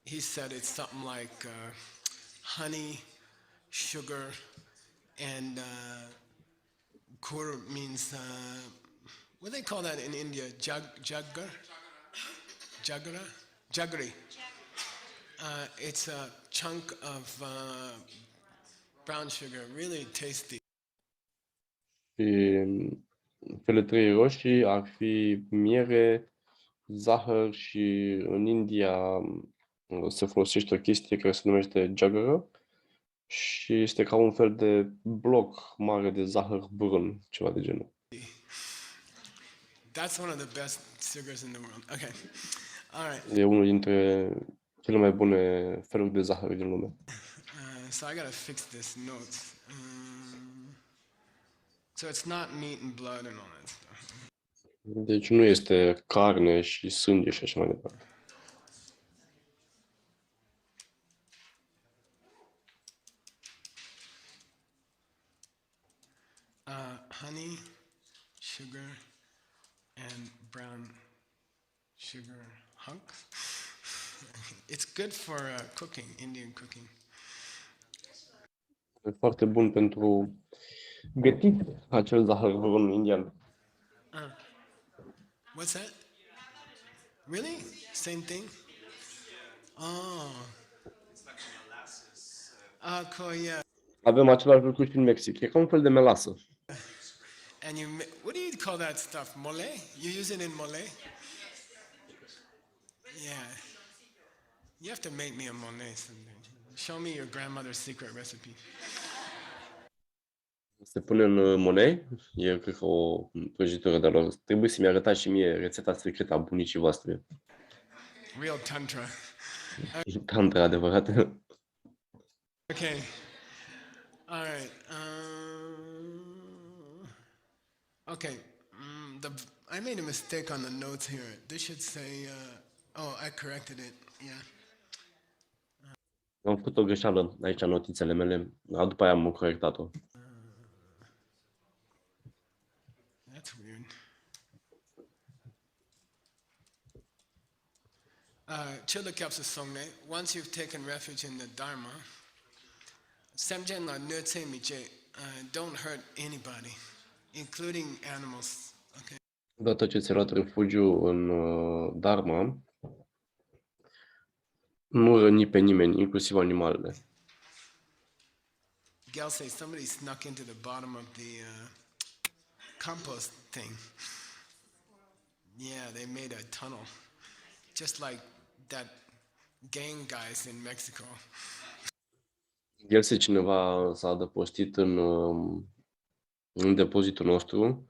He said it's something like honey, sugar, and kur means, what do they call that in India? Jaggery. It's a chunk of brown sugar, really tasty. Și cele 3 roșii ar fi miere, zahăr și în India se folosește o chestie care se numește jaggery și este ca un fel de bloc mare de zahăr brun, ceva de genul. That's one of the best sugars in the world. Okay, all right. E unul dintre cele mai bune feluri de zahăr din lume. So I gotta fix this notes. So it's not meat and blood and all that stuff. Deci nu este carne și sânge și așa mai departe. Honey, sugar, and brown sugar hunks. It's good for cooking, Indian cooking. E foarte bun pentru gătit acel zahăr brun indian. What's that? Really? Same thing? Oh. Cool, yeah. Avem același lucru și în Mexic. E ca un fel de melasă. And what do you call that stuff? Mole? You use it in mole? Yeah. You have to make me a mole someday. Show me your grandmother's secret recipe. Se pune în monei, e cred că o prăjitură de lor. Trebuie să-mi arătați și mie rețeta secretă a bunicii voastre. Real tantra. Tantra adevărată. Okay. All right. Okay. I made a mistake on the notes here. This should say. I corrected it. Yeah. Am făcut o greșeală aici în notițele mele, după aia am corectat-o. That's weird. Chila Kyapsa Songne, once you've taken refuge in the Dharma, Samjen la Nurtse Miche, don't hurt anybody, including animals. Okay? Odată ce ți-ai luat refugiu în Dharma, nu răni pe nimeni, inclusiv animalele. Gal say somebody snuck into the bottom of the compost thing. Yeah, they made a tunnel, just like that gang guys in Mexico. El cineva s-a adăpostit în depozitul nostru,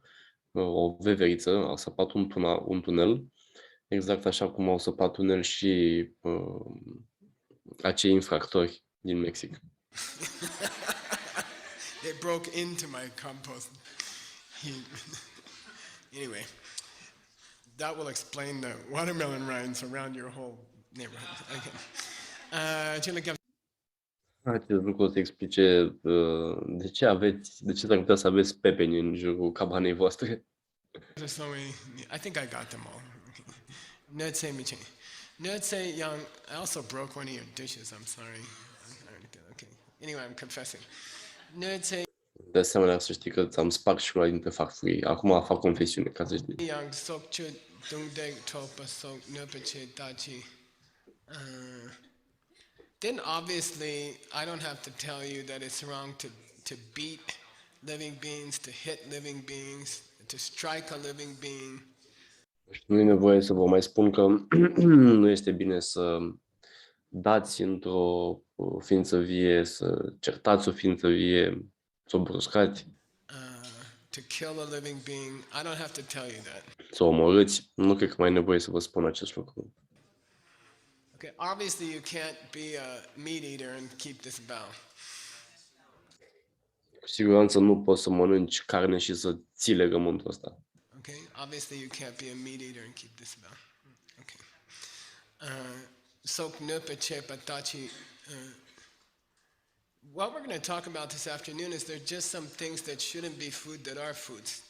o veveriță, a săpat un tunel, exact așa cum au săpat tunel și acei infractori din Mexic. They broke into my compost heap. Anyway, that will explain the watermelon rinds around your whole neighborhood. Okay. Acest lucru o să explice de ce s-ar putea să aveți pepeni în jurul cabanei voastre. I think I got them all. Nerdse Michi. Nerdse Young, I also broke one of your dishes, I'm sorry. Okay. Anyway, I'm confessing. Nerdse De asemenea, să știi că ți-am spart și una dintre farfurii. Acum fac confesiune, ca să știi. Young Sokchu Dungdeg Topa Sok Nurpache Dachi. Then obviously, I don't have to tell you that it's wrong to beat living beings, to hit living beings, to strike a living being. Nu e nevoie să vă mai spun că nu este bine să dați într-o ființă vie, să certați o ființă vie, să o bruscați, To kill a living being, I don't have to tell you that. să o omorâți. Nu cred că mai e nevoie să vă spun acest lucru. Okay, obviously you can't be a meat eater and keep this vow. Cu siguranță nu poți să mănânci carne și să ții legământul ăsta. Okay, obviously you can't be a meat eater and keep this vow. Okay. Sok nupa chepa tachi. What we're going to talk about this afternoon is there just some things that shouldn't be food that are foods.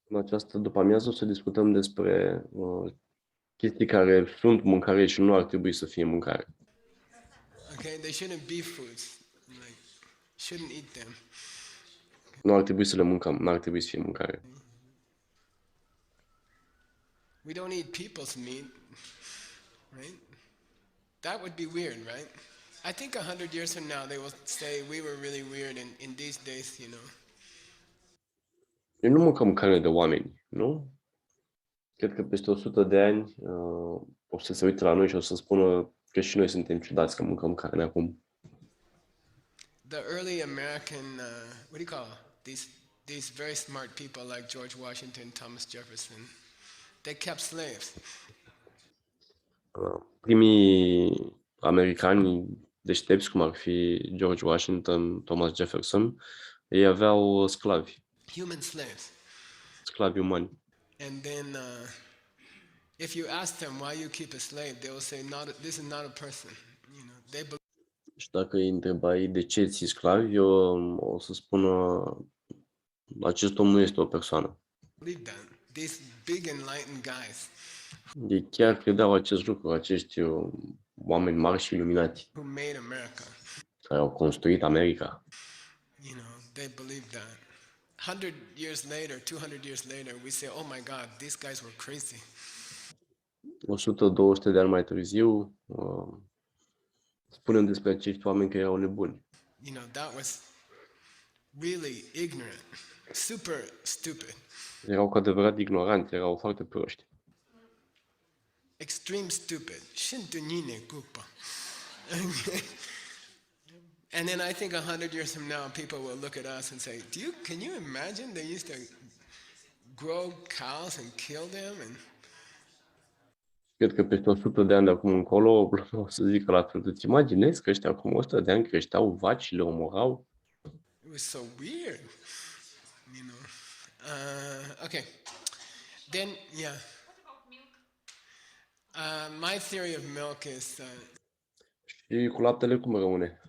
În această după-amiază o să discutăm despre chestii care sunt mâncare și nu ar trebui să fie mâncare. Okay, they shouldn't be foods. Like, shouldn't eat them. Nu ar trebui să le mâncăm, nu ar trebui să fie mâncare. We don't eat people's meat, right? That would be weird, right? I think 100 years from now they will say we were really weird in these days, you know. Noi nu mâncăm carne de oameni, nu? Cred că peste 100 de ani o să se uite la noi și o să spună că și noi suntem ciudați că mâncăm carne acum. The early American, what do you call these very smart people like George Washington, Thomas Jefferson, they kept slaves. Primii americani deștepți, cum ar fi George Washington, Thomas Jefferson, ei aveau sclavi, Human slaves. sclavi umani. And then if you ask them why you keep a slave, they will say, this is not a person. You know, they Și dacă îi întrebai de ce ții sclavi, o să spună acest om nu este o persoană. believe that. These big enlightened guys Ei chiar credeau acest lucru, acești oameni mari și iluminați who made America, care au construit America. you know, they believed that. 100 years later, 200 years later, we say, oh my God, these guys were crazy. 100-200 de ani mai târziu, spunem despre acești oameni că erau nebuni. You know, that was really ignorant, super stupid, Erau cu adevărat ignoranți, erau foarte proști. extreme stupid. Shintunine kupa. And then I think 100 years from now, people will look at us and say, can you imagine they used to grow cows and kill them? And Cred că peste 100 de ani de acum încolo o să zică la fel. Îți imaginezi că ăștia acum 100 de ani creșteau vaci și le omorau? it was so weird, you know. Okay. Then, yeah. My theory of milk is Și cu laptele cum rămâne?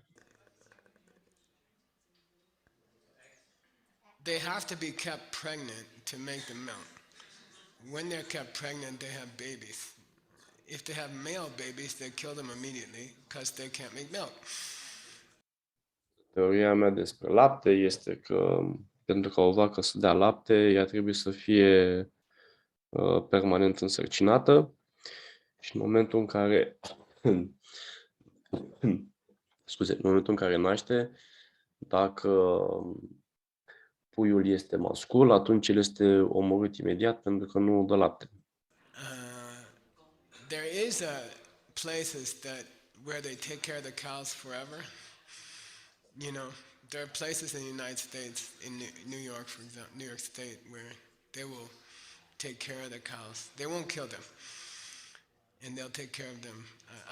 they have to be kept pregnant to make the milk. When they're kept pregnant, they have babies. if they have male babies, they kill them immediately because they can't make milk. Teoria mea despre lapte este că pentru ca o vacă să dea lapte, ea trebuie să fie permanent însărcinată și în momentul în care în momentul în care naște, dacă puiul este mascul, atunci el este omorât imediat pentru că nu dă lapte. There is places where they take care of the cows forever. You know, there are places in the United States, in New York, for example, New York State, where they will take care of the cows. They won't kill them, and they'll take care of them.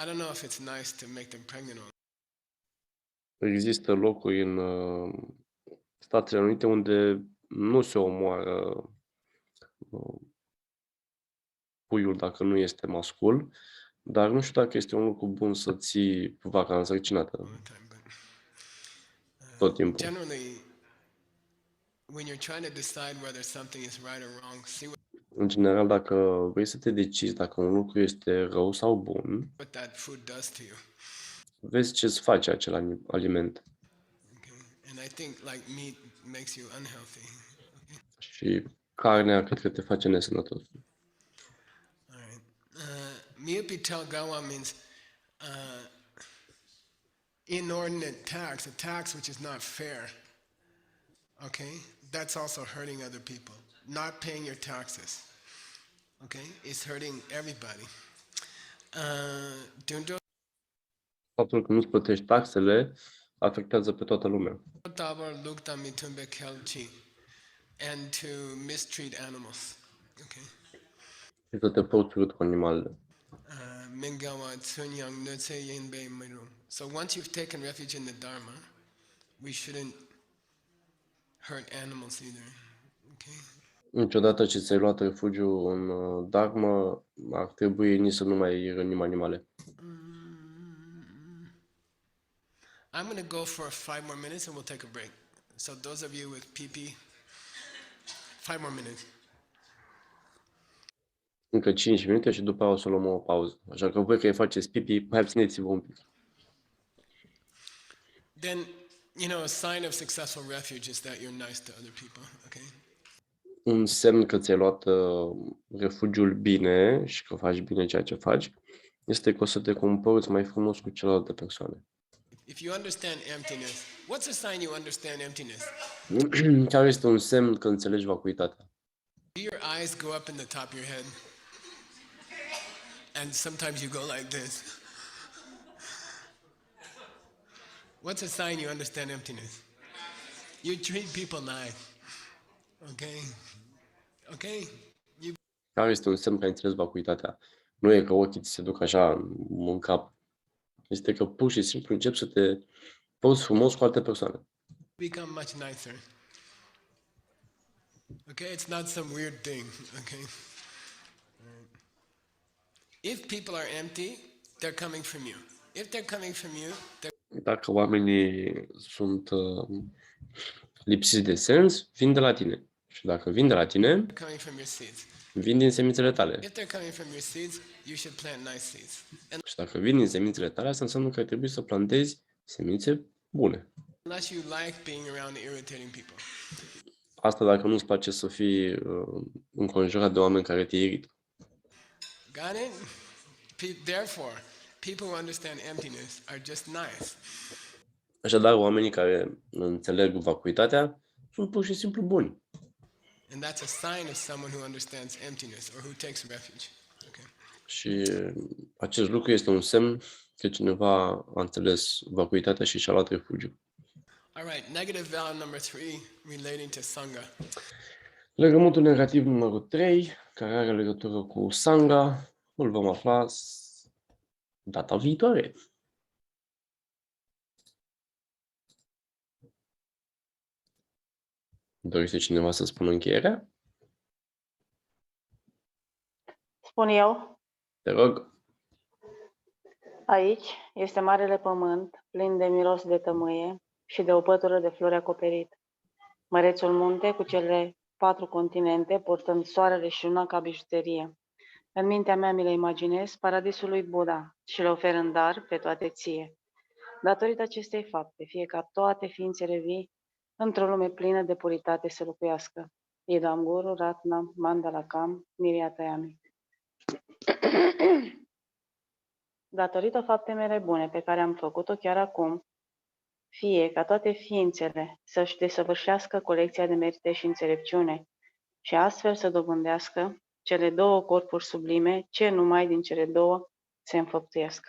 I don't know if it's nice to make them pregnant. Există locuri în Statele Unite unde nu se omoară puiul dacă nu este mascul, dar nu știu dacă este un lucru bun să ții vaca însărcinată tot timpul. Generally, when you're trying to decide whether something is right or wrong, see În general, dacă vrei să te decizi dacă un lucru este rău sau bun, what that food does to you. vezi ce îți face acel aliment. Okay? And I think like meat makes you unhealthy. Și carnea cred că te face nesănătos. All right. Miyapital gawa means inordinate tax, a tax which is not fair. Okay? That's also hurting other people. Not paying your taxes. Okay? It's hurting everybody. Faptul că nu-ți plătești taxele afectează pe toată lumea. And to mistreat animals. Okay? Și să te porți urât cu animalele. So once you've taken refuge in the Dharma, we shouldn't hurt animals either. Okay? Niciodată ce ți-ai luat refugiu în Dharma, ar trebui nici să nu mai rănim animale. I'm going to go for 5 more minutes and we'll take a break. So those of you with PP, 5 more minutes. Încă 5 minute și după aia o să luăm o pauză. Așa că voi care faceți pipi, mai abțineți-vă un pic. Then, you know, a sign of successful refuge is that you're nice to other people, okay? Un semn că ți-ai luat refugiul bine și că faci bine ceea ce faci, este că o să te comporți mai frumos cu celelalte persoane. If you understand emptiness, what's a sign you understand emptiness? Care este un semn că înțelegi vacuitatea? Do your eyes go up in the top of your head? And sometimes you go like this. What's a sign you understand emptiness? You treat people nice. Okay? Okay? Care este un semn că ai înțeles vacuitatea? Nu e că ochii ți se duc așa în cap. Este că pur și simplu începi să te porți frumos cu alte persoane. Become much nicer. Okay? It's not some weird thing. Okay? If people are empty, they're coming from you. If they're coming from you, Dacă oamenii sunt lipsiți de sens, vin de la tine. Și dacă vin de la tine, they're coming from your seeds. vin din semințele tale. If they're coming from your seeds, you should plant nice seeds. And Și dacă vin din semințele tale, asta înseamnă că trebuie să plantezi semințe bune. unless you like being around irritating people. Asta dacă nu-ți place să fii înconjurat de oameni care te irită. Got it? Therefore, people who understand emptiness are just nice. Așadar, oamenii care înțeleg vacuitatea sunt pur și simplu buni. And that's a sign of someone who understands emptiness or who takes refuge. Okay. Și acest lucru este un semn că cineva a înțeles vacuitatea și și-a luat refugiu. All right, negative value number 3 relating to Sangha. Legământul negativ numărul 3, care are legătură cu Sangha, îl vom afla data viitoare. Dorește cineva să spună încheierea? Spun eu, Te rog. aici este marele pământ, plin de miros de tămâie și de o pătură de flori acoperit. Mărețul munte cu cele 4 continente, portând soarele și luna ca bijuterie. În mintea mea mi le imaginez paradisul lui Buddha și le ofer în dar pe toate ție. Datorită acestei fapte, fie ca toate ființele vii într-o lume plină de puritate să locuiască. Idam Guru Ratnam Mandalakam Niriatayami. Datorită faptei mele bune pe care am făcut-o chiar acum, fie ca toate ființele să-și desăvârșească colecția de merite și înțelepciune și astfel să dobândească cele două corpuri sublime, ce numai din cele două se înfăptuiesc.